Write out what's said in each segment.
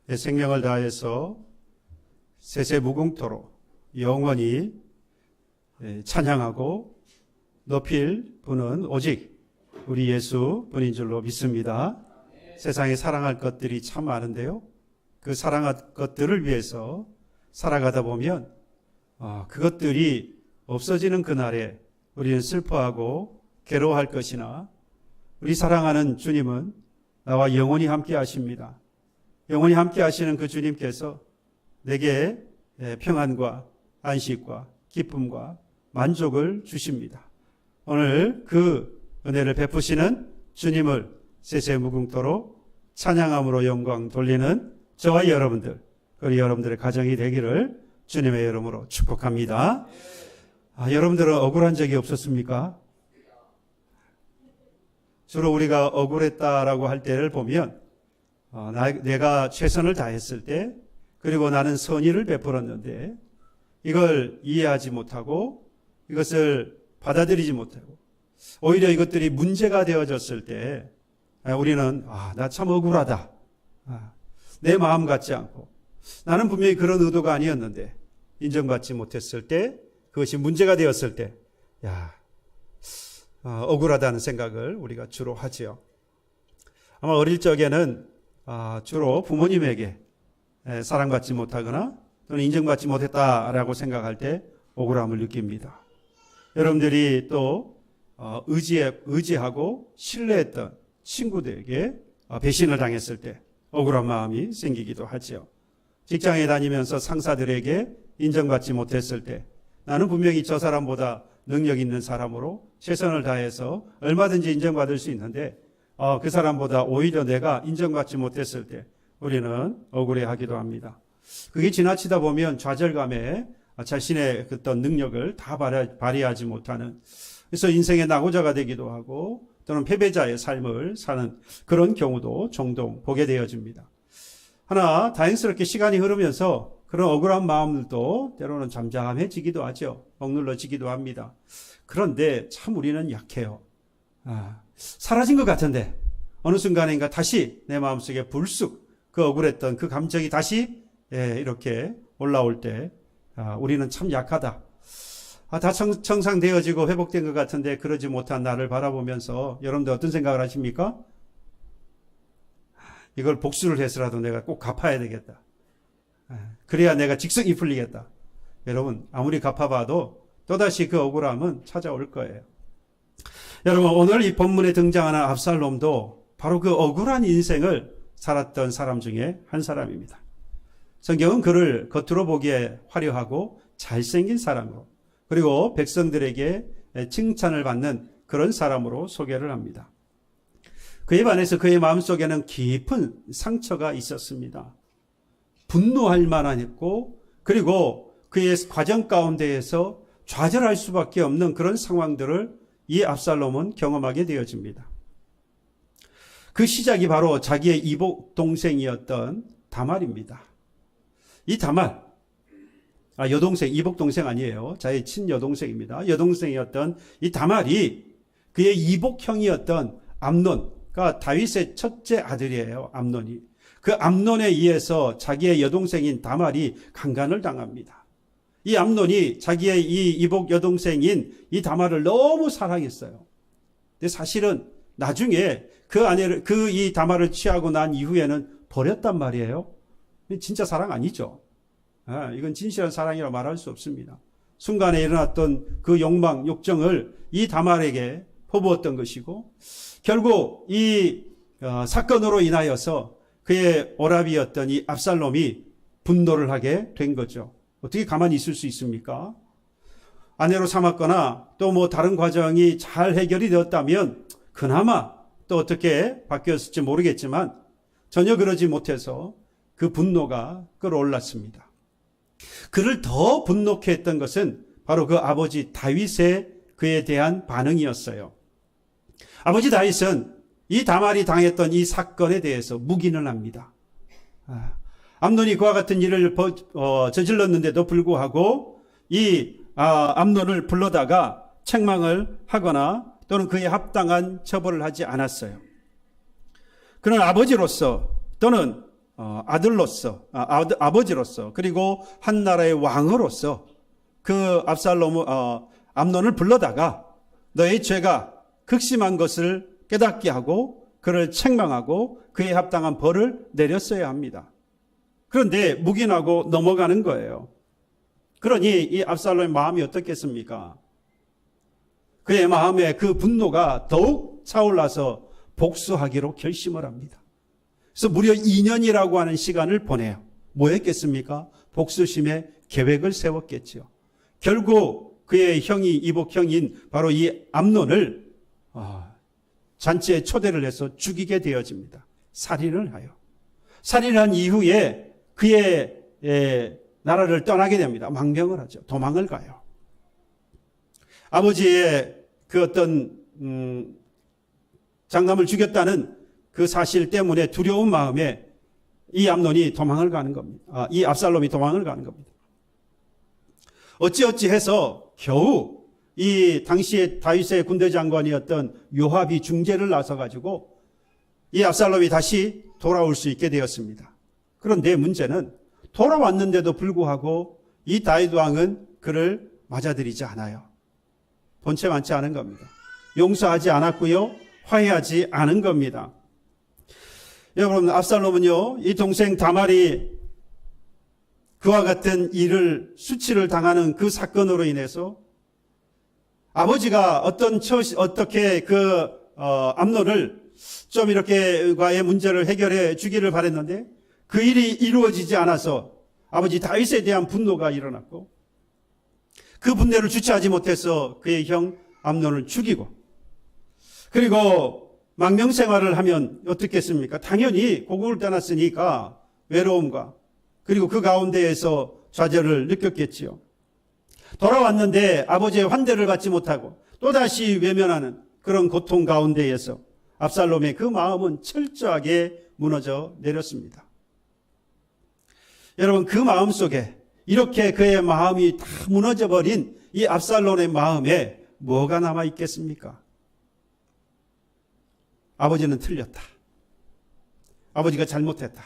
내 생명을 다해서 세세무궁토록 영원히 찬양하고 높일 분은 오직 우리 예수 분인 줄로 믿습니다. 세상에 사랑할 것들이 참 많은데요. 그 사랑할 것들을 위해서 살아가다 보면 그것들이 없어지는 그날에 우리는 슬퍼하고 괴로워할 것이나 우리 사랑하는 주님은 나와 영원히 함께 하십니다. 영원히 함께 하시는 그 주님께서 내게 평안과 안식과 기쁨과 만족을 주십니다. 오늘 그 은혜를 베푸시는 주님을 세세무궁토록 찬양함으로 영광 돌리는 저와 여러분들, 그리고 여러분들의 가정이 되기를 주님의 이름으로 축복합니다. 여러분들은 억울한 적이 없었습니까? 주로 우리가 억울했다라고 할 때를 보면 내가 최선을 다했을 때, 그리고 나는 선의를 베풀었는데 이걸 이해하지 못하고 이것을 받아들이지 못하고 오히려 이것들이 문제가 되어졌을 때 우리는 나 참 억울하다, 내 마음 같지 않고 나는 분명히 그런 의도가 아니었는데 인정받지 못했을 때, 그것이 문제가 되었을 때 억울하다는 생각을 우리가 주로 하지요. 아마 어릴 적에는 주로 부모님에게 사랑받지 못하거나 또는 인정받지 못했다라고 생각할 때 억울함을 느낍니다. 여러분들이 또 의지하고 신뢰했던 친구들에게 배신을 당했을 때 억울한 마음이 생기기도 하죠. 직장에 다니면서 상사들에게 인정받지 못했을 때 나는 분명히 저 사람보다 능력 있는 사람으로 최선을 다해서 얼마든지 인정받을 수 있는데 그 사람보다 오히려 내가 인정받지 못했을 때 우리는 억울해하기도 합니다. 그게 지나치다 보면 좌절감에 자신의 어떤 능력을 다 발휘하지 못하는, 그래서 인생의 낙오자가 되기도 하고 또는 패배자의 삶을 사는 그런 경우도 종종 보게 되어집니다. 하나 다행스럽게 시간이 흐르면서 그런 억울한 마음들도 때로는 잠잠해지기도 하죠. 억눌러지기도 합니다. 그런데 참 우리는 약해요. 사라진 것 같은데 어느 순간인가 다시 내 마음속에 불쑥 그 억울했던 그 감정이 다시 이렇게 올라올 때 우리는 참 약하다. 다 정상되어지고 회복된 것 같은데 그러지 못한 나를 바라보면서 여러분들 어떤 생각을 하십니까? 이걸 복수를 해서라도 내가 꼭 갚아야 되겠다. 그래야 내가 직성이 풀리겠다. 여러분 아무리 갚아봐도 또다시 그 억울함은 찾아올 거예요. 여러분 오늘 이 본문에 등장하는 압살롬도 바로 그 억울한 인생을 살았던 사람 중에 한 사람입니다. 성경은 그를 겉으로 보기에 화려하고 잘생긴 사람으로, 그리고 백성들에게 칭찬을 받는 그런 사람으로 소개를 합니다. 그에 반해서 그의 마음속에는 깊은 상처가 있었습니다. 분노할 만했고, 그리고 그의 과정 가운데에서 좌절할 수밖에 없는 그런 상황들을 이 압살롬은 경험하게 되어집니다. 그 시작이 바로 자기의 이복 동생이었던 다말입니다. 이 다말, 여동생, 이복 동생 아니에요. 자기 친여동생입니다. 여동생이었던 이 다말이 그의 이복형이었던 암논, 다윗의 첫째 아들이에요. 암논이. 그 암논에 의해서 자기의 여동생인 다말이 강간을 당합니다. 이 암논이 자기의 이 이복 여동생인 이 다말을 너무 사랑했어요. 근데 사실은 나중에 이 다말을 취하고 난 이후에는 버렸단 말이에요. 진짜 사랑 아니죠. 이건 진실한 사랑이라고 말할 수 없습니다. 순간에 일어났던 그 욕망, 욕정을 이 다말에게 퍼부었던 것이고, 결국 이 사건으로 인하여서 그의 오라비였던 이 압살롬이 분노를 하게 된 거죠. 어떻게 가만히 있을 수 있습니까? 아내로 삼았거나 또 다른 과정이 잘 해결이 되었다면 그나마 또 어떻게 바뀌었을지 모르겠지만 전혀 그러지 못해서 그 분노가 끌어올랐습니다. 그를 더 분노케 했던 것은 바로 그 아버지 다윗의 그에 대한 반응이었어요. 아버지 다윗은 이 다말이 당했던 이 사건에 대해서 묵인을 합니다. 암논이 그와 같은 일을 저질렀는데도 불구하고 이 암논을 불러다가 책망을 하거나 또는 그에 합당한 처벌을 하지 않았어요. 그러나 아버지로서 또는 아들로서, 아버지로서, 그리고 한 나라의 왕으로서 그 암논을 불러다가 너의 죄가 극심한 것을 깨닫게 하고 그를 책망하고 그에 합당한 벌을 내렸어야 합니다. 그런데 묵인하고 넘어가는 거예요. 그러니 이 압살롬의 마음이 어떻겠습니까? 그의 마음에 그 분노가 더욱 차올라서 복수하기로 결심을 합니다. 그래서 무려 2년이라고 하는 시간을 보내요. 뭐 했겠습니까? 복수심에 계획을 세웠겠죠. 결국 그의 이복형인 바로 이 암논을 잔치에 초대를 해서 죽이게 되어집니다. 살인을 하여. 살인한 이후에 그의 나라를 떠나게 됩니다. 망명을 하죠. 도망을 가요. 아버지의 그 어떤 장남을 죽였다는 그 사실 때문에 두려운 마음에 이 암논이 도망을 가는 겁니다. 이 압살롬이 도망을 가는 겁니다. 어찌어찌 해서 겨우 이 당시에 다윗의 군대 장관이었던 요압이 중재를 나서가지고 이 압살롬이 다시 돌아올 수 있게 되었습니다. 그런데 문제는 돌아왔는데도 불구하고 이 다윗 왕은 그를 맞아들이지 않아요. 본체 많지 않은 겁니다. 용서하지 않았고요. 화해하지 않은 겁니다. 여러분, 압살롬은요, 이 동생 다말이 그와 같은 수치를 당하는 그 사건으로 인해서 아버지가 어떻게 암논을 좀 이렇게과의 문제를 해결해 주기를 바랬는데 그 일이 이루어지지 않아서 아버지 다윗에 대한 분노가 일어났고 그 분노를 주체하지 못해서 그의 형 암논을 죽이고 그리고 망명 생활을 하면 어떻겠습니까? 당연히 고국을 떠났으니까 외로움과 그리고 그 가운데에서 좌절을 느꼈겠지요. 돌아왔는데 아버지의 환대를 받지 못하고 또다시 외면하는 그런 고통 가운데에서 압살롬의 그 마음은 철저하게 무너져 내렸습니다. 여러분, 그 마음 속에 이렇게 그의 마음이 다 무너져버린 이 압살롬의 마음에 뭐가 남아 있겠습니까? 아버지는 틀렸다. 아버지가 잘못했다.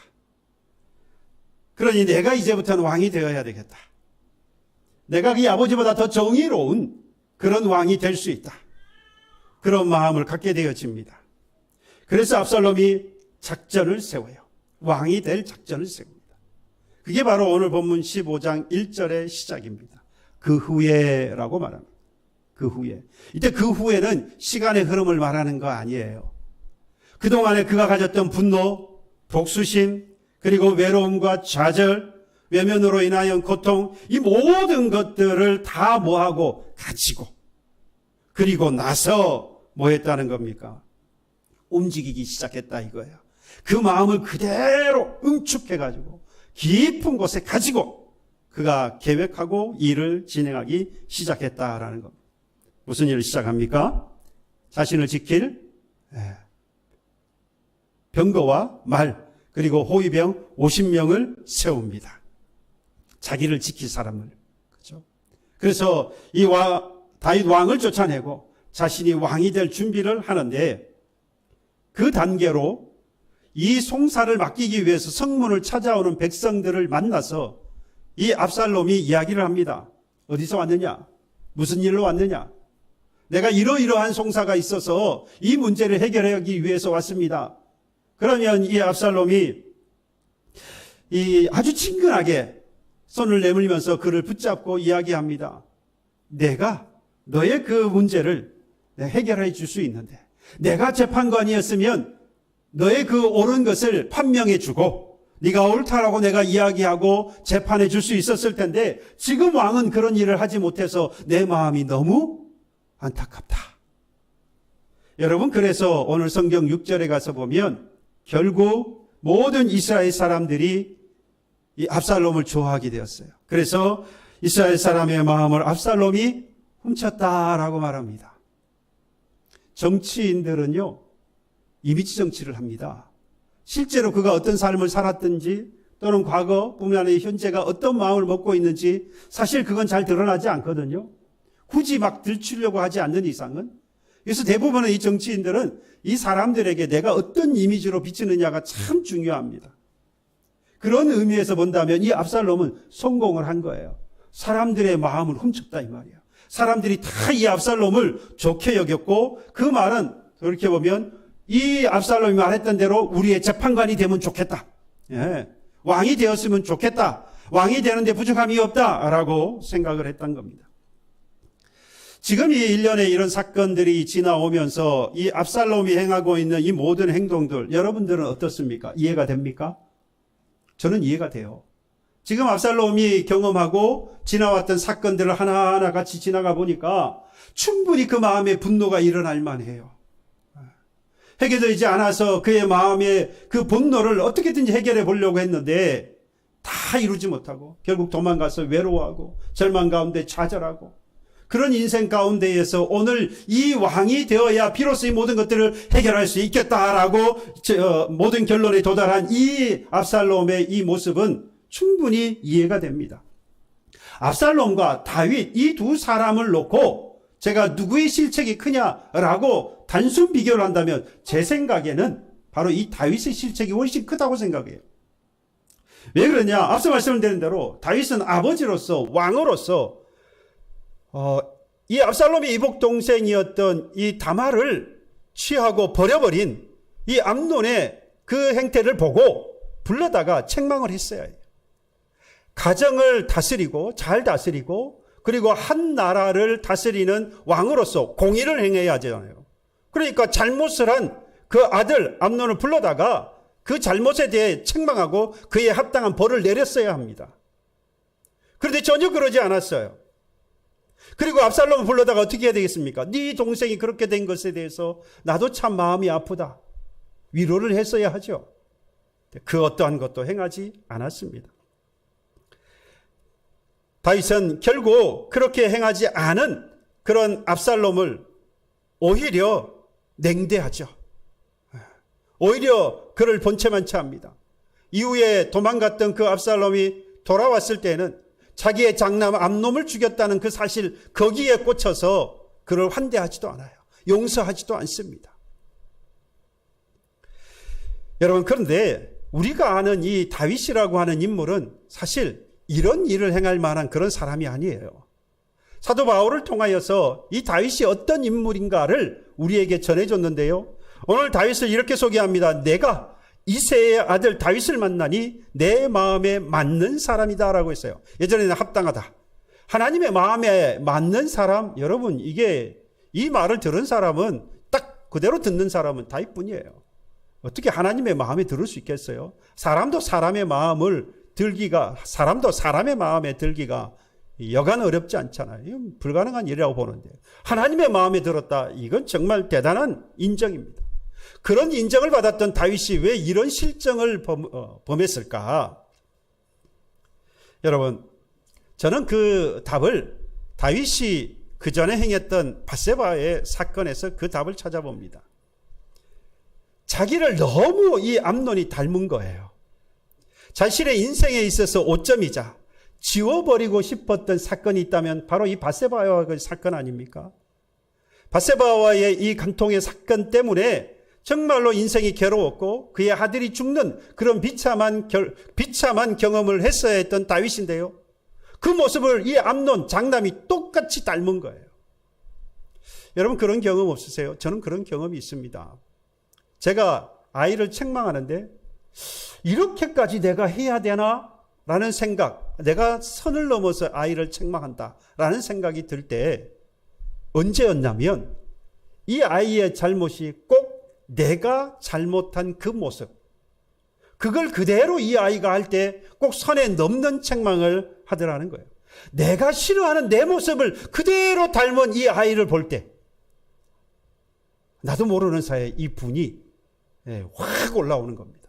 그러니 내가 이제부터는 왕이 되어야 되겠다. 내가 이 아버지보다 더 정의로운 그런 왕이 될 수 있다. 그런 마음을 갖게 되어집니다. 그래서 압살롬이 작전을 세워요. 왕이 될 작전을 세웁니다. 그게 바로 오늘 본문 15장 1절의 시작입니다. 그 후에라고 말합니다. 그 후에. 이때 그 후에는 시간의 흐름을 말하는 거 아니에요. 그동안에 그가 가졌던 분노, 복수심, 그리고 외로움과 좌절, 외면으로 인하여 고통, 이 모든 것들을 다 뭐하고 가지고 그리고 나서 뭐 했다는 겁니까? 움직이기 시작했다 이거예요. 그 마음을 그대로 응축해가지고 깊은 곳에 가지고 그가 계획하고 일을 진행하기 시작했다라는 겁니다. 무슨 일을 시작합니까? 자신을 지킬 병거와 말 그리고 호위병 50명을 세웁니다. 자기를 지킬 사람을. 그렇죠? 그래서 이 다윗 왕을 쫓아내고 자신이 왕이 될 준비를 하는데 그 단계로 이 송사를 맡기기 위해서 성문을 찾아오는 백성들을 만나서 이 압살롬이 이야기를 합니다. 어디서 왔느냐? 무슨 일로 왔느냐? 내가 이러이러한 송사가 있어서 이 문제를 해결하기 위해서 왔습니다. 그러면 이 압살롬이 아주 친근하게 손을 내밀면서 그를 붙잡고 이야기합니다. 내가 너의 그 문제를 해결해 줄 수 있는데 내가 재판관이었으면 너의 그 옳은 것을 판명해 주고 네가 옳다라고 내가 이야기하고 재판해 줄 수 있었을 텐데 지금 왕은 그런 일을 하지 못해서 내 마음이 너무 안타깝다. 여러분, 그래서 오늘 성경 6절에 가서 보면 결국 모든 이스라엘 사람들이 이 압살롬을 좋아하게 되었어요. 그래서 이스라엘 사람의 마음을 압살롬이 훔쳤다라고 말합니다. 정치인들은요, 이미지 정치를 합니다. 실제로 그가 어떤 삶을 살았든지 또는 과거뿐만 아니라 현재가 어떤 마음을 먹고 있는지 사실 그건 잘 드러나지 않거든요. 굳이 막 들추려고 하지 않는 이상은. 그래서 대부분의 이 정치인들은 이 사람들에게 내가 어떤 이미지로 비치느냐가 참 중요합니다. 그런 의미에서 본다면 이 압살롬은 성공을 한 거예요. 사람들의 마음을 훔쳤다 이 말이에요. 사람들이 다 이 압살롬을 좋게 여겼고, 그 말은 그렇게 보면 이 압살롬이 말했던 대로 우리의 재판관이 되면 좋겠다. 예. 왕이 되었으면 좋겠다. 왕이 되는데 부족함이 없다라고 생각을 했던 겁니다. 지금 이 일련의 이런 사건들이 지나오면서 이 압살롬이 행하고 있는 이 모든 행동들, 여러분들은 어떻습니까? 이해가 됩니까? 저는 이해가 돼요. 지금 압살롬이 경험하고 지나왔던 사건들을 하나하나 같이 지나가 보니까 충분히 그 마음에 분노가 일어날 만해요. 해결되지 않아서 그의 마음의 그 분노를 어떻게든지 해결해 보려고 했는데 다 이루지 못하고 결국 도망가서 외로워하고 절망 가운데 좌절하고, 그런 인생 가운데에서 오늘 이 왕이 되어야 비로소 이 모든 것들을 해결할 수 있겠다라고 모든 결론에 도달한 이 압살롬의 이 모습은 충분히 이해가 됩니다. 압살롬과 다윗 이 두 사람을 놓고 제가 누구의 실책이 크냐라고 단순 비교를 한다면 제 생각에는 바로 이 다윗의 실책이 훨씬 크다고 생각해요. 왜 그러냐? 앞서 말씀드린 대로 다윗은 아버지로서, 왕으로서 이 압살롬의 이복 동생이었던 이 다말을 취하고 버려버린 이 암논의 그 행태를 보고 불러다가 책망을 했어야 해요. 가정을 다스리고 잘 다스리고 그리고 한 나라를 다스리는 왕으로서 공의를 행해야 하잖아요. 그러니까 잘못을 한 그 아들 암논을 불러다가 그 잘못에 대해 책망하고 그에 합당한 벌을 내렸어야 합니다. 그런데 전혀 그러지 않았어요. 그리고 압살롬을 불러다가 어떻게 해야 되겠습니까? 네 동생이 그렇게 된 것에 대해서 나도 참 마음이 아프다. 위로를 했어야 하죠. 그 어떠한 것도 행하지 않았습니다. 다윗은 결국 그렇게 행하지 않은 그런 압살롬을 오히려 냉대하죠. 오히려 그를 본체만치 합니다. 이후에 도망갔던 그 압살롬이 돌아왔을 때는 자기의 장남 암논을 죽였다는 그 사실 거기에 꽂혀서 그를 환대하지도 않아요. 용서하지도 않습니다. 여러분, 그런데 우리가 아는 이 다윗이라고 하는 인물은 사실 이런 일을 행할 만한 그런 사람이 아니에요. 사도 바울을 통하여서 이 다윗이 어떤 인물인가를 우리에게 전해줬는데요. 오늘 다윗을 이렇게 소개합니다. 내가 이새의 아들 다윗을 만나니 내 마음에 맞는 사람이다 라고 했어요. 예전에는 합당하다. 하나님의 마음에 맞는 사람, 여러분, 이게 이 말을 들은 사람은 딱 그대로 듣는 사람은 다윗뿐이에요. 어떻게 하나님의 마음에 들을 수 있겠어요? 사람도 사람의 마음에 들기가 여간 어렵지 않잖아요. 이건 불가능한 일이라고 보는데 하나님의 마음에 들었다. 이건 정말 대단한 인정입니다. 그런 인정을 받았던 다윗이 왜 이런 실정을 범했을까? 여러분, 저는 그 답을 다윗이 그 전에 행했던 밧세바의 사건에서 그 답을 찾아봅니다. 자기를 너무 이 암논이 닮은 거예요. 자신의 인생에 있어서 오점이자 지워버리고 싶었던 사건이 있다면 바로 이 밧세바와 그 사건 아닙니까? 밧세바와의 이 간통의 사건 때문에 정말로 인생이 괴로웠고 그의 아들이 죽는 그런 비참한 경험을 했어야 했던 다윗인데요. 그 모습을 이 암논 장남이 똑같이 닮은 거예요. 여러분, 그런 경험 없으세요? 저는 그런 경험이 있습니다. 제가 아이를 책망하는데 이렇게까지 내가 해야 되나? 라는 생각, 내가 선을 넘어서 아이를 책망한다 라는 생각이 들 때 언제였냐면 이 아이의 잘못이 꼭 내가 잘못한 그 모습, 그걸 그대로 이 아이가 할 때 꼭 선에 넘는 책망을 하더라는 거예요. 내가 싫어하는 내 모습을 그대로 닮은 이 아이를 볼 때 나도 모르는 사이에 이 분이 확 올라오는 겁니다.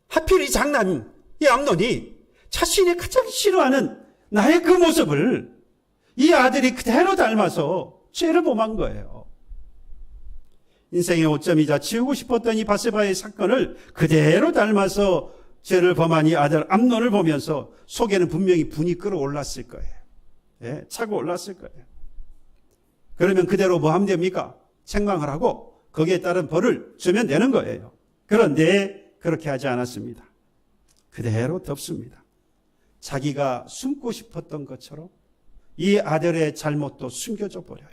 하필 이 장남, 이 암논이 자신이 가장 싫어하는 나의 그 모습을 이 아들이 그대로 닮아서 죄를 범한 거예요. 인생의 오점이자 지우고 싶었던 이 밧세바의 사건을 그대로 닮아서 죄를 범한 이 아들 암논을 보면서 속에는 분명히 분이 끌어올랐을 거예요. 차고 올랐을 거예요. 그러면 그대로 뭐 하면 됩니까? 책망을 하고 거기에 따른 벌을 주면 되는 거예요. 그런데 그렇게 하지 않았습니다. 그대로 덮습니다. 자기가 숨고 싶었던 것처럼 이 아들의 잘못도 숨겨져 버려요.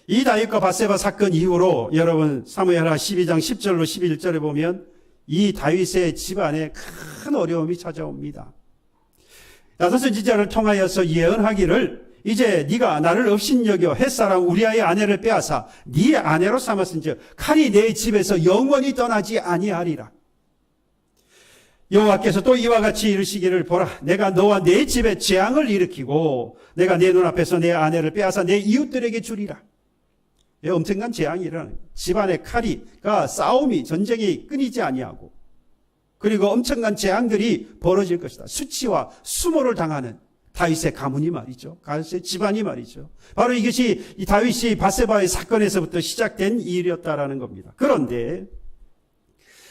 이 다윗과 밧세바 사건 이후로 여러분 사무엘하 12장 10절로 11절에 보면 이 다윗의 집안에 큰 어려움이 찾아옵니다. 나단 선지자를 통하여서 예언하기를 이제 네가 나를 업신여겨 햇사람 우리아의 아내를 빼앗아 네 아내로 삼았은즉 칼이 내 집에서 영원히 떠나지 아니하리라. 여호와께서 또 이와 같이 이르시기를 보라 내가 너와 내 집에 재앙을 일으키고 내가 내 눈앞에서 내 아내를 빼앗아 내 이웃들에게 주리라. 엄청난 재앙이 일어나는 집안의 칼이가 싸움이 전쟁이 끊이지 아니하고 그리고 엄청난 재앙들이 벌어질 것이다. 수치와 수모를 당하는 다윗의 가문이 말이죠. 다윗의 집안이 말이죠. 바로 이것이 이 다윗이 밧세바의 사건에서부터 시작된 일이었다라는 겁니다. 그런데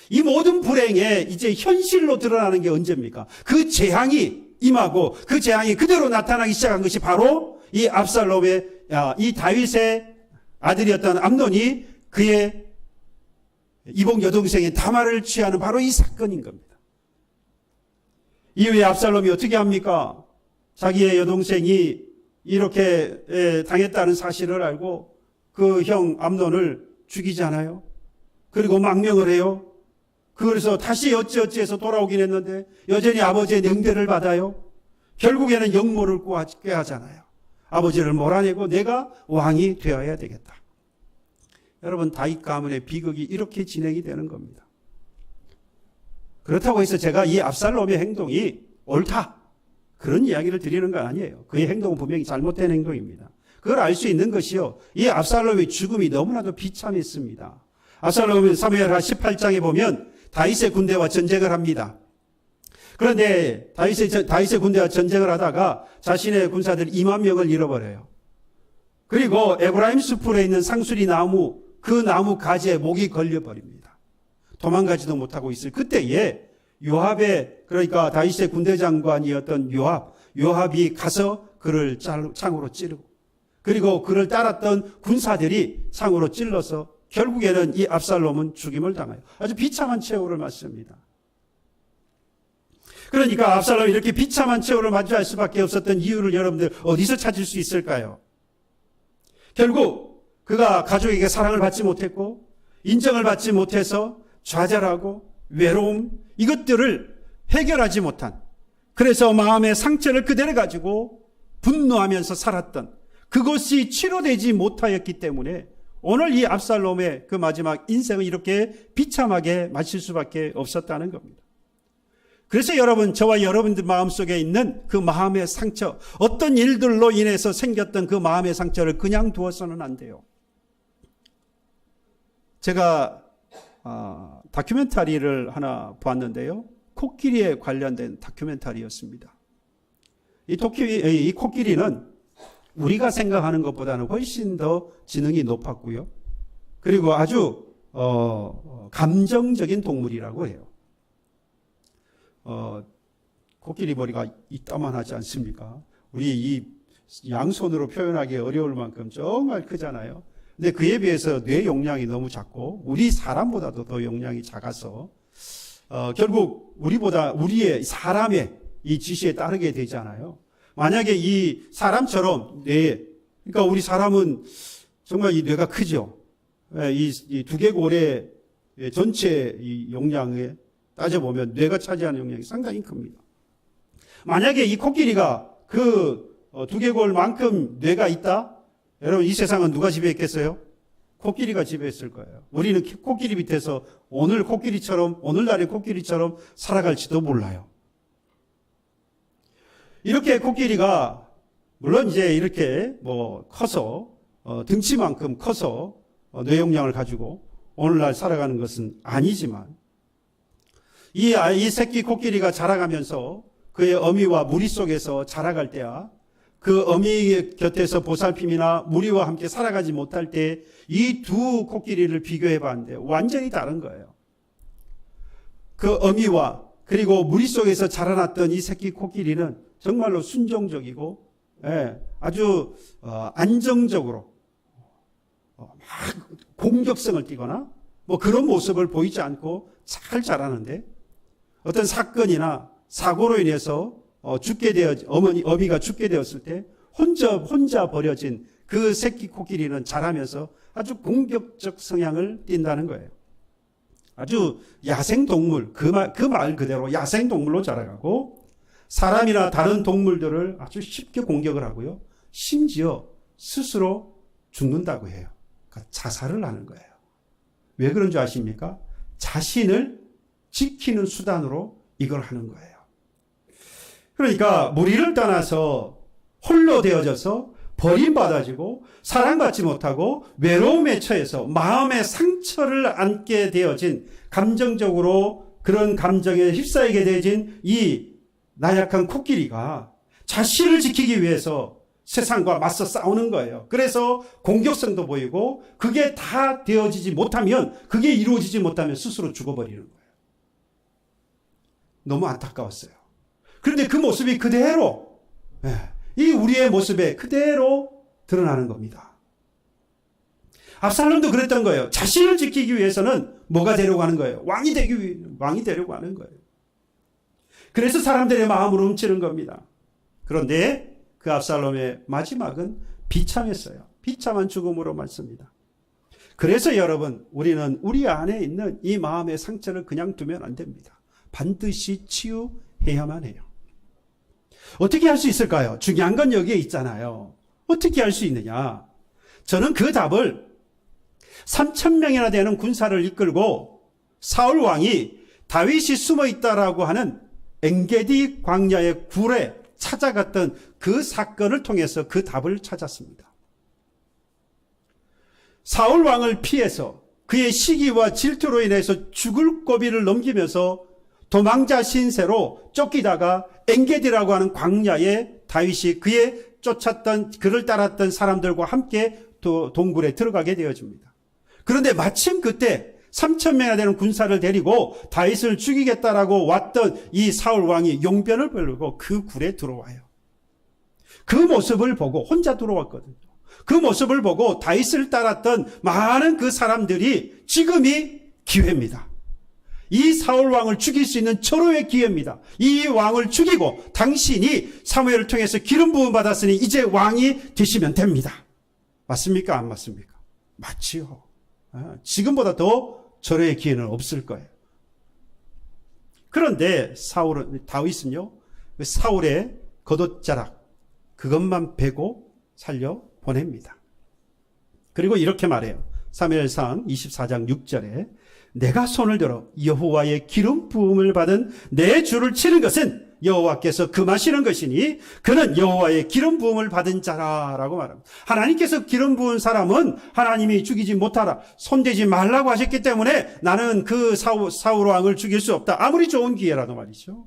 이 모든 불행에 이제 현실로 드러나는 게 언제입니까? 그 재앙이 임하고 그 재앙이 그대로 나타나기 시작한 것이 바로 이 압살롬의 이 다윗의 아들이었던 암논이 그의 이복 여동생인 다말을 취하는 바로 이 사건인 겁니다. 이후에 압살롬이 어떻게 합니까? 자기의 여동생이 이렇게 당했다는 사실을 알고 그 형 암논을 죽이잖아요. 그리고 망명을 해요. 그래서 다시 어찌어찌해서 돌아오긴 했는데 여전히 아버지의 냉대를 받아요. 결국에는 역모를 꾀하잖아요. 아버지를 몰아내고 내가 왕이 되어야 되겠다. 여러분 다윗 가문의 비극이 이렇게 진행이 되는 겁니다. 그렇다고 해서 제가 이 압살롬의 행동이 옳다 그런 이야기를 드리는 건 아니에요. 그의 행동은 분명히 잘못된 행동입니다. 그걸 알 수 있는 것이요. 이 압살롬의 죽음이 너무나도 비참했습니다. 압살롬은 사무엘하 18장에 보면 다윗의 군대와 전쟁을 합니다. 그런데 다윗의 군대와 전쟁을 하다가 자신의 군사들 2만 명을 잃어버려요. 그리고 에브라임 숲풀에 있는 상수리 나무 그 나무 가지에 목이 걸려버립니다. 도망가지도 못하고 있을 그때에 요압의 그러니까 다윗의 군대 장관이었던 요압이 가서 그를 창으로 찌르고 그리고 그를 따랐던 군사들이 창으로 찔러서 결국에는 이 압살롬은 죽임을 당해요. 아주 비참한 최후를 맞습니다. 그러니까 압살롬이 이렇게 비참한 최후를 맞이할 수밖에 없었던 이유를 여러분들 어디서 찾을 수 있을까요? 결국 그가 가족에게 사랑을 받지 못했고 인정을 받지 못해서 좌절하고 외로움 이것들을 해결하지 못한 그래서 마음의 상처를 그대로 가지고 분노하면서 살았던 그것이 치료되지 못하였기 때문에 오늘 이 압살롬의 그 마지막 인생은 이렇게 비참하게 마칠 수밖에 없었다는 겁니다. 그래서 여러분 저와 여러분들 마음속에 있는 그 마음의 상처 어떤 일들로 인해서 생겼던 그 마음의 상처를 그냥 두어서는 안 돼요. 제가 다큐멘터리를 하나 보았는데요. 코끼리에 관련된 다큐멘터리였습니다. 이 코끼리는 우리가 생각하는 것보다는 훨씬 더 지능이 높았고요. 그리고 아주 감정적인 동물이라고 해요. 코끼리 머리가 이따만하지 않습니까? 우리 이 양손으로 표현하기 어려울 만큼 정말 크잖아요. 근데 그에 비해서 뇌 용량이 너무 작고 우리 사람보다도 더 용량이 작아서 결국 우리의 사람의 이 지시에 따르게 되잖아요. 만약에 이 사람처럼 그러니까 우리 사람은 정말 이 뇌가 크죠. 이 두개골의 전체 이 용량에 따져보면 뇌가 차지하는 용량이 상당히 큽니다. 만약에 이 코끼리가 그 두개골만큼 뇌가 있다? 여러분 이 세상은 누가 지배했겠어요? 코끼리가 지배했을 거예요. 우리는 코끼리 밑에서 오늘날의 코끼리처럼 살아갈지도 몰라요. 이렇게 코끼리가 물론 이제 이렇게 커서 등치만큼 커서 뇌용량을 가지고 오늘날 살아가는 것은 아니지만 이 새끼 코끼리가 자라가면서 그의 어미와 무리 속에서 자라갈 때야 그 어미 곁에서 보살핌이나 무리와 함께 살아가지 못할 때 이 두 코끼리를 비교해 봤는데 완전히 다른 거예요. 그 어미와 그리고 무리 속에서 자라났던 이 새끼 코끼리는 정말로 순종적이고 아주 안정적으로 막 공격성을 띠거나 뭐 그런 모습을 보이지 않고 잘 자라는데 어떤 사건이나 사고로 인해서 어미가 죽게 되었을 때 혼자 버려진 그 새끼 코끼리는 자라면서 아주 공격적 성향을 띈다는 거예요. 아주 야생동물, 그 말 그대로 야생동물로 자라가고 사람이나 다른 동물들을 아주 쉽게 공격을 하고요. 심지어 스스로 죽는다고 해요. 그러니까 자살을 하는 거예요. 왜 그런 줄 아십니까? 자신을 지키는 수단으로 이걸 하는 거예요. 그러니까 무리를 떠나서 홀로 되어져서 버림받아지고 사랑받지 못하고 외로움에 처해서 마음의 상처를 안게 되어진 감정적으로 그런 감정에 휩싸이게 되어진 이 나약한 코끼리가 자신을 지키기 위해서 세상과 맞서 싸우는 거예요. 그래서 공격성도 보이고 그게 다 되어지지 못하면 그게 이루어지지 못하면 스스로 죽어버리는 거예요. 너무 안타까웠어요. 그런데 그 모습이 그대로 이 우리의 모습에 그대로 드러나는 겁니다. 압살롬도 그랬던 거예요. 자신을 지키기 위해서는 뭐가 되려고 하는 거예요? 왕이 되려고 하는 거예요. 그래서 사람들의 마음을 훔치는 겁니다. 그런데 그 압살롬의 마지막은 비참했어요. 비참한 죽음으로 말습니다. 그래서 여러분, 우리는 우리 안에 있는 이 마음의 상처를 그냥 두면 안 됩니다. 반드시 치유해야만 해요. 어떻게 할 수 있을까요? 중요한 건 여기에 있잖아요. 어떻게 할 수 있느냐? 저는 그 답을 3,000명이나 되는 군사를 이끌고 사울 왕이 다윗이 숨어 있다라고 하는 엔게디 광야의 굴에 찾아갔던 그 사건을 통해서 그 답을 찾았습니다. 사울 왕을 피해서 그의 시기와 질투로 인해서 죽을 고비를 넘기면서 도망자 신세로 쫓기다가 엔게디라고 하는 광야에 다윗이 그를 따랐던 사람들과 함께 동굴에 들어가게 되어집니다. 그런데 마침 그때 3,000명이나 되는 군사를 데리고 다윗을 죽이겠다라고 왔던 이 사울 왕이 용변을 벌리고 그 굴에 들어와요. 그 모습을 보고 혼자 들어왔거든요. 그 모습을 보고 다윗을 따랐던 많은 그 사람들이 지금이 기회입니다. 이 사울 왕을 죽일 수 있는 절호의 기회입니다. 이 왕을 죽이고 당신이 사무엘을 통해서 기름 부음 받았으니 이제 왕이 되시면 됩니다. 맞습니까? 안 맞습니까? 맞지요. 지금보다 더 절호의 기회는 없을 거예요. 그런데 다윗은요, 사울의 겉옷자락 그것만 베고 살려 보냅니다. 그리고 이렇게 말해요. 사무엘상 24장 6절에 내가 손을 들어 여호와의 기름 부음을 받은 내 주를 치는 것은 여호와께서 금하시는 것이니 그는 여호와의 기름 부음을 받은 자라라고 말합니다. 하나님께서 기름 부은 사람은 하나님이 죽이지 못하라, 손대지 말라고 하셨기 때문에 나는 그 사울 왕을 죽일 수 없다. 아무리 좋은 기회라도 말이죠.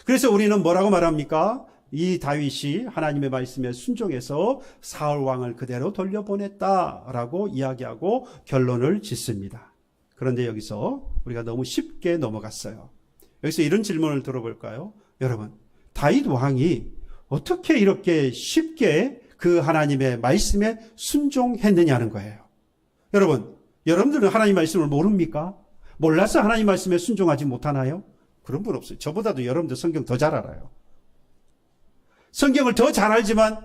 그래서 우리는 뭐라고 말합니까? 이 다윗이 하나님의 말씀에 순종해서 사울 왕을 그대로 돌려보냈다라고 이야기하고 결론을 짓습니다. 그런데 여기서 우리가 너무 쉽게 넘어갔어요. 여기서 이런 질문을 들어볼까요? 여러분, 다윗 왕이 어떻게 이렇게 쉽게 그 하나님의 말씀에 순종했느냐는 거예요. 여러분들은 하나님 말씀을 모릅니까? 몰라서 하나님 말씀에 순종하지 못하나요? 그런 분 없어요. 저보다도 여러분들 성경 더 잘 알아요. 성경을 더 잘 알지만,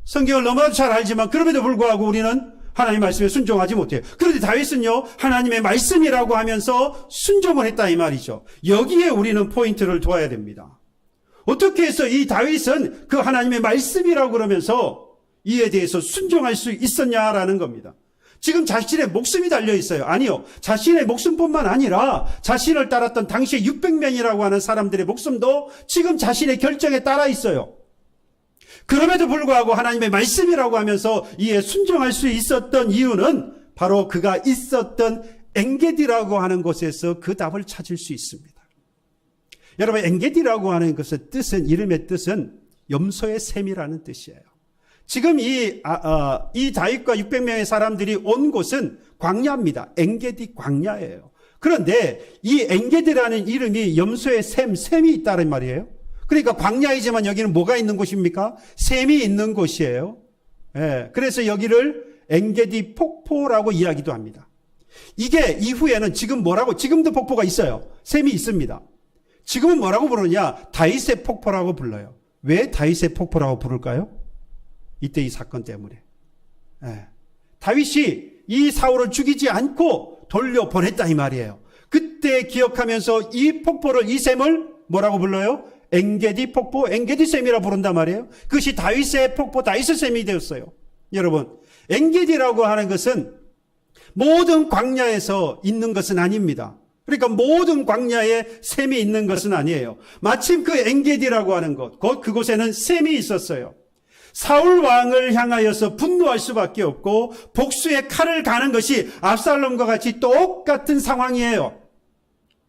성경을 너무나도 잘 알지만 그럼에도 불구하고 우리는 하나님 말씀에 순종하지 못해요. 그런데 다윗은요, 하나님의 말씀이라고 하면서 순종을 했다 이 말이죠. 여기에 우리는 포인트를 두어야 됩니다. 어떻게 해서 이 다윗은 그 하나님의 말씀이라고 그러면서 이에 대해서 순종할 수 있었냐라는 겁니다. 지금 자신의 목숨이 달려 있어요. 아니요. 자신의 목숨뿐만 아니라 자신을 따랐던 당시에 600명이라고 하는 사람들의 목숨도 지금 자신의 결정에 따라 있어요. 그럼에도 불구하고 하나님의 말씀이라고 하면서 이에 순종할 수 있었던 이유는 바로 그가 있었던 엔게디라고 하는 곳에서 그 답을 찾을 수 있습니다. 여러분, 엔게디라고 하는 것의 뜻은, 이름의 뜻은 염소의 샘이라는 뜻이에요. 지금 이 다윗과 600명의 사람들이 온 곳은 광야입니다. 엔게디 광야예요. 그런데 이 엔게디라는 이름이 염소의 샘이 있다는 말이에요. 그러니까 광야이지만 여기는 뭐가 있는 곳입니까? 샘이 있는 곳이에요. 예, 그래서 여기를 엔게디 폭포라고 이야기도 합니다. 이게 이후에는 지금도 폭포가 있어요. 샘이 있습니다. 지금은 뭐라고 부르느냐? 다윗의 폭포라고 불러요. 왜 다윗의 폭포라고 부를까요? 이때 이 사건 때문에. 다윗이 이 사울을 죽이지 않고 돌려보냈다 이 말이에요. 그때 기억하면서 이 폭포를, 이 샘을 뭐라고 불러요? 엔게디 폭포, 엔게디 샘이라 부른단 말이에요. 그것이 다윗의 폭포, 다윗의 샘이 되었어요. 여러분, 엔게디라고 하는 것은 모든 광야에서 있는 것은 아닙니다. 그러니까 모든 광야에 샘이 있는 것은 아니에요. 마침 그 엔게디라고 하는 곳, 그곳에는 샘이 있었어요. 사울 왕을 향하여서 분노할 수밖에 없고 복수의 칼을 가는 것이 압살롬과 같이 똑같은 상황이에요.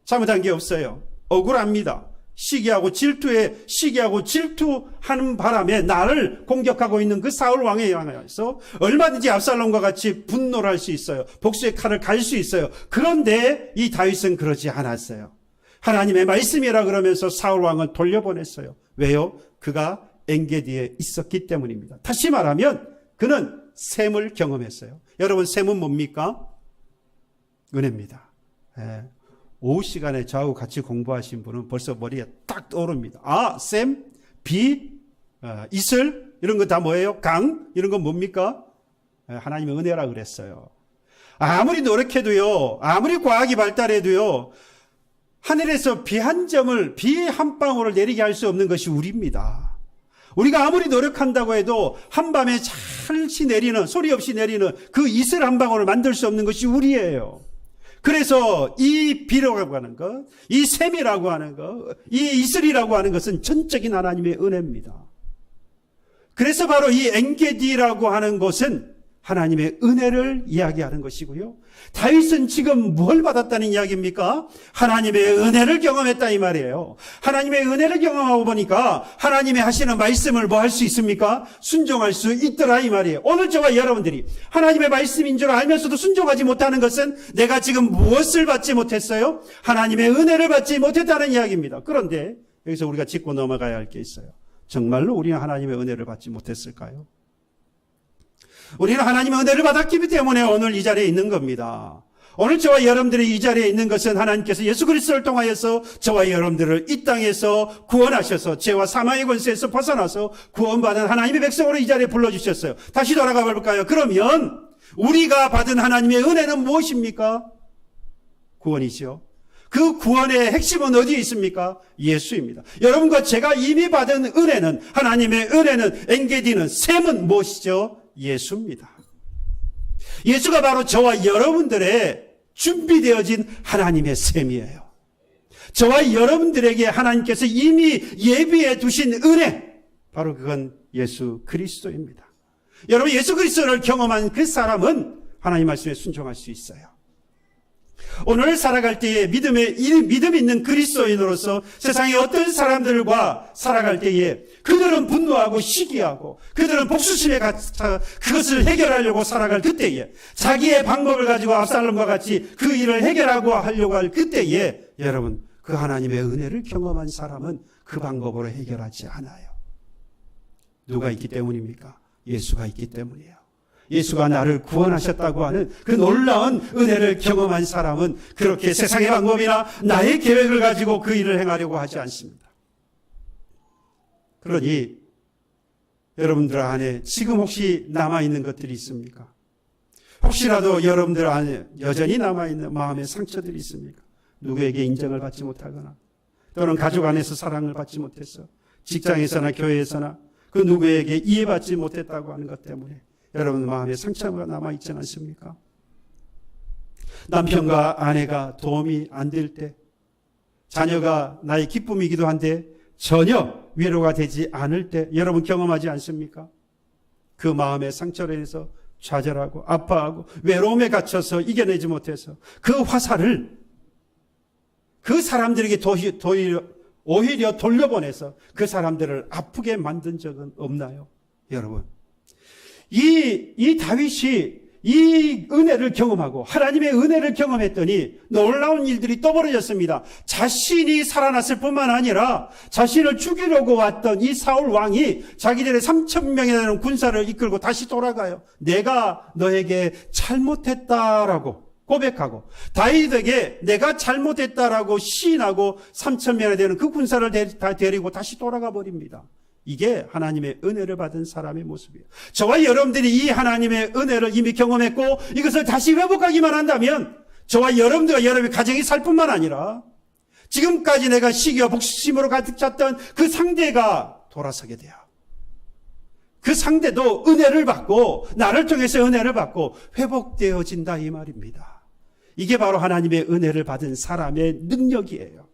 잘못한 게 없어요. 억울합니다. 시기하고 질투하는 바람에 나를 공격하고 있는 그 사울 왕에 향해서 얼마든지 압살롬과 같이 분노를 할 수 있어요. 복수의 칼을 갈 수 있어요. 그런데 이 다윗은 그러지 않았어요. 하나님의 말씀이라 그러면서 사울 왕을 돌려보냈어요. 왜요? 그가 엔게디에 있었기 때문입니다. 다시 말하면 그는 샘을 경험했어요. 여러분, 샘은 뭡니까? 은혜입니다. 오후 시간에 저하고 같이 공부하신 분은 벌써 머리에 딱 떠오릅니다. 아, 샘, 비, 이슬 이런 거 다 뭐예요? 강 이런 건 뭡니까? 하나님의 은혜라 그랬어요. 아무리 노력해도요, 아무리 과학이 발달해도요, 하늘에서 비 한 방울을 내리게 할 수 없는 것이 우리입니다. 우리가 아무리 노력한다고 해도 한밤에 찰시 내리는, 소리 없이 내리는 그 이슬 한 방울을 만들 수 없는 것이 우리예요. 그래서 이 비라고 하는 것, 이 샘이라고 하는 것, 이 이슬이라고 하는 것은 전적인 하나님의 은혜입니다. 그래서 바로 이 엔게디라고 하는 것은 하나님의 은혜를 이야기하는 것이고요. 다윗은 지금 뭘 받았다는 이야기입니까? 하나님의 은혜를 경험했다 이 말이에요. 하나님의 은혜를 경험하고 보니까 하나님이 하시는 말씀을 뭐 할 수 있습니까? 순종할 수 있더라 이 말이에요. 오늘 저와 여러분들이 하나님의 말씀인 줄 알면서도 순종하지 못하는 것은 내가 지금 무엇을 받지 못했어요? 하나님의 은혜를 받지 못했다는 이야기입니다. 그런데 여기서 우리가 짚고 넘어가야 할 게 있어요. 정말로 우리는 하나님의 은혜를 받지 못했을까요? 우리는 하나님의 은혜를 받았기 때문에 오늘 이 자리에 있는 겁니다. 오늘 저와 여러분들이 이 자리에 있는 것은 하나님께서 예수 그리스도를 통하여서 저와 여러분들을 이 땅에서 구원하셔서 죄와 사망의 권세에서 벗어나서 구원받은 하나님의 백성으로 이 자리에 불러주셨어요. 다시 돌아가 볼까요? 그러면 우리가 받은 하나님의 은혜는 무엇입니까? 구원이죠. 그 구원의 핵심은 어디에 있습니까? 예수입니다. 여러분과 제가 이미 받은 은혜는, 하나님의 은혜는, 엔게디는, 샘은 무엇이죠? 예수입니다. 예수가 바로 저와 여러분들의 준비되어진 하나님의 샘이에요. 저와 여러분들에게 하나님께서 이미 예비해 두신 은혜, 바로 그건 예수 그리스도입니다. 여러분, 예수 그리스도를 경험한 그 사람은 하나님 말씀에 순종할 수 있어요. 오늘 살아갈 때에 믿음 있는 그리스도인으로서 세상의 어떤 사람들과 살아갈 때에 그들은 분노하고 시기하고 그들은 복수심에 갇혀 그것을 해결하려고 살아갈 그때에 자기의 방법을 가지고 압살롬과 같이 그 일을 하려고 할 그때에 여러분, 그 하나님의 은혜를 경험한 사람은 그 방법으로 해결하지 않아요. 누가 있기 때문입니까? 예수가 있기 때문이에요. 예수가 나를 구원하셨다고 하는 그 놀라운 은혜를 경험한 사람은 그렇게 세상의 방법이나 나의 계획을 가지고 그 일을 행하려고 하지 않습니다. 그러니 여러분들 안에 지금 혹시 남아있는 것들이 있습니까? 혹시라도 여러분들 안에 여전히 남아있는 마음의 상처들이 있습니까? 누구에게 인정을 받지 못하거나 또는 가족 안에서 사랑을 받지 못해서 직장에서나 교회에서나 그 누구에게 이해받지 못했다고 하는 것 때문에 여러분 마음에 상처가 남아있지 않습니까? 남편과 아내가 도움이 안 될 때, 자녀가 나의 기쁨이기도 한데 전혀 위로가 되지 않을 때 여러분 경험하지 않습니까? 그 마음의 상처로 인해서 좌절하고 아파하고 외로움에 갇혀서 이겨내지 못해서 그 화살을 그 사람들에게 오히려 돌려보내서 그 사람들을 아프게 만든 적은 없나요? 여러분, 이 다윗이 이 은혜를 경험하고 하나님의 은혜를 경험했더니 놀라운 일들이 또 벌어졌습니다. 자신이 살아났을 뿐만 아니라 자신을 죽이려고 왔던 이 사울 왕이 자기들의 3,000명에 되는 군사를 이끌고 다시 돌아가요. 내가 너에게 잘못했다라고 고백하고 다윗에게 내가 잘못했다라고 시인하고 3,000명이 되는 그 군사를 다 데리고 다시 돌아가 버립니다. 이게 하나님의 은혜를 받은 사람의 모습이에요. 저와 여러분들이 이 하나님의 은혜를 이미 경험했고 이것을 다시 회복하기만 한다면 저와 여러분들과 여러분의 가정이 살 뿐만 아니라 지금까지 내가 시기와 복심으로 가득 찼던 그 상대가 돌아서게 돼요. 그 상대도 은혜를 받고 나를 통해서 은혜를 받고 회복되어진다 이 말입니다. 이게 바로 하나님의 은혜를 받은 사람의 능력이에요.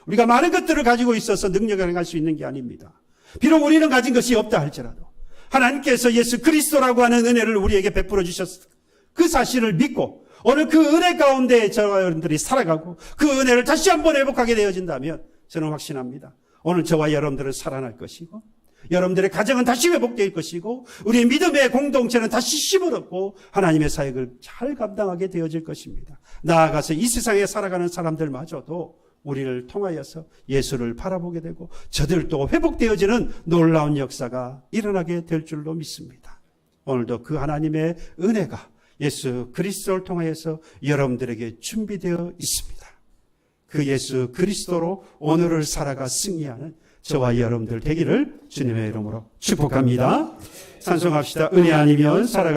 우리가 많은 것들을 가지고 있어서 능력을 행할 수 있는 게 아닙니다. 비록 우리는 가진 것이 없다 할지라도 하나님께서 예수 그리스도라고 하는 은혜를 우리에게 베풀어 주셨을 그 사실을 믿고 오늘 그 은혜 가운데 저와 여러분들이 살아가고 그 은혜를 다시 한번 회복하게 되어진다면 저는 확신합니다. 오늘 저와 여러분들은 살아날 것이고 여러분들의 가정은 다시 회복될 것이고 우리의 믿음의 공동체는 다시 힘을 얻고 하나님의 사역을 잘 감당하게 되어질 것입니다. 나아가서 이 세상에 살아가는 사람들마저도 우리를 통하여서 예수를 바라보게 되고 저들도 회복되어지는 놀라운 역사가 일어나게 될 줄로 믿습니다. 오늘도 그 하나님의 은혜가 예수 그리스도를 통하여서 여러분들에게 준비되어 있습니다. 그 예수 그리스도로 오늘을 살아가 승리하는 저와 여러분들 되기를 주님의 이름으로 축복합니다. 찬송합시다. 은혜 아니면 살아가